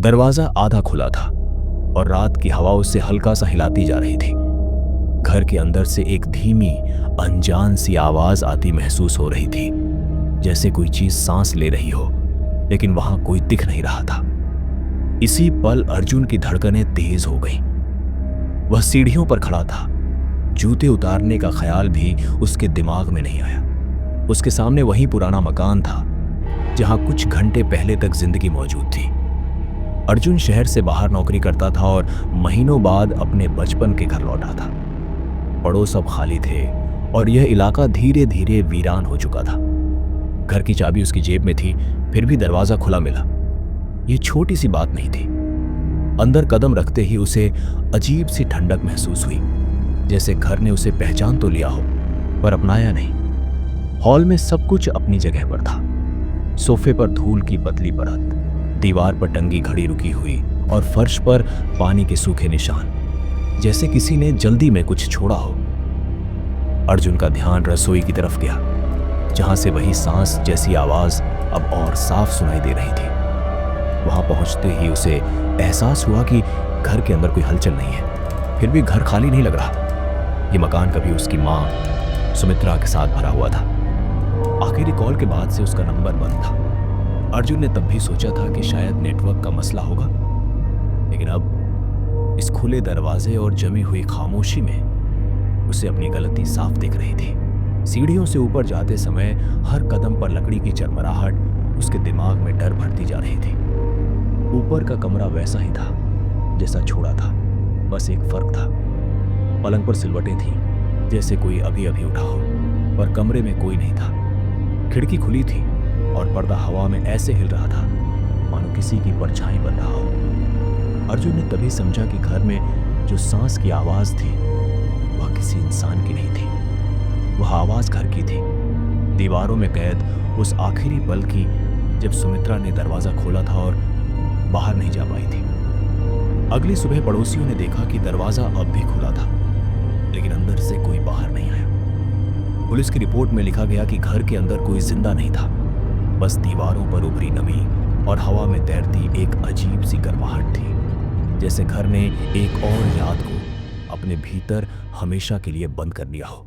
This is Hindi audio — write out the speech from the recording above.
दरवाजा आधा खुला था और रात की हवा उससे हल्का सा हिलाती जा रही थी। घर के अंदर से एक धीमी अनजान सी आवाज आती महसूस हो रही थी, जैसे कोई चीज सांस ले रही हो, लेकिन वहां कोई दिख नहीं रहा था। इसी पल अर्जुन की धड़कनें तेज हो गईं। वह सीढ़ियों पर खड़ा था। जूते उतारने का ख्याल भी उसके दिमाग में नहीं आया। उसके सामने वही पुराना मकान था जहां कुछ घंटे पहले तक जिंदगी मौजूद थी। अर्जुन शहर से बाहर नौकरी करता था और महीनों बाद अपने बचपन के घर लौटा था। पड़ोस अब खाली थे और यह इलाका धीरे धीरे वीरान हो चुका था। घर की चाबी उसकी जेब में थी, फिर भी दरवाजा खुला मिला। यह छोटी सी बात नहीं थी। अंदर कदम रखते ही उसे अजीब सी ठंडक महसूस हुई, जैसे घर ने उसे पहचान तो लिया हो पर अपनाया नहीं। हॉल में सब कुछ अपनी जगह पर था। सोफे पर धूल की पतली परत, दीवार पर टंगी घड़ी रुकी हुई और फर्श पर पानी के सूखे निशान, जैसे किसी ने जल्दी में कुछ छोड़ा हो। अर्जुन का ध्यान रसोई की तरफ गया, जहां से वही सांस जैसी आवाज अब और साफ सुनाई दे रही थी। वहां पहुंचते ही उसे एहसास हुआ कि घर के अंदर कोई हलचल नहीं है, फिर भी घर खाली नहीं लग रहा। ये मकान कभी उसकी माँ सुमित्रा के साथ भरा हुआ था। आखिरी कॉल के बाद से उसका नंबर बंद था। अर्जुन ने तब भी सोचा था कि शायद नेटवर्क का मसला होगा, लेकिन अब इस खुले दरवाजे और जमी हुई खामोशी में उसे अपनी गलती साफ दिख रही थी। सीढ़ियों से ऊपर जाते समय हर कदम पर लकड़ी की चरमराहट उसके दिमाग में डर भरती जा रही थी। ऊपर का कमरा वैसा ही था जैसा छोड़ा था, बस एक फर्क था। पलंग पर सिलवटें थीं, जैसे कोई अभी अभी उठा हो, पर कमरे में कोई नहीं था। खिड़की खुली थी और पर्दा हवा में ऐसे हिल रहा था मानो किसी की परछाई बन रहा हो। अर्जुन ने तभी समझा कि घर में जो सांस की आवाज थी वह किसी इंसान की नहीं थी। वह आवाज घर की थी, दीवारों में कैद उस आखिरी पल की जब सुमित्रा ने दरवाजा खोला था और बाहर नहीं जा पाई थी। अगली सुबह पड़ोसियों ने देखा कि दरवाजा अब भी खुला था, लेकिन अंदर से कोई बाहर नहीं आया। पुलिस की रिपोर्ट में लिखा गया कि घर के अंदर कोई जिंदा नहीं था, बस दीवारों पर उभरी नमी और हवा में तैरती एक अजीब सी गर्माहट थी, जैसे घर ने एक और याद को अपने भीतर हमेशा के लिए बंद कर दिया हो।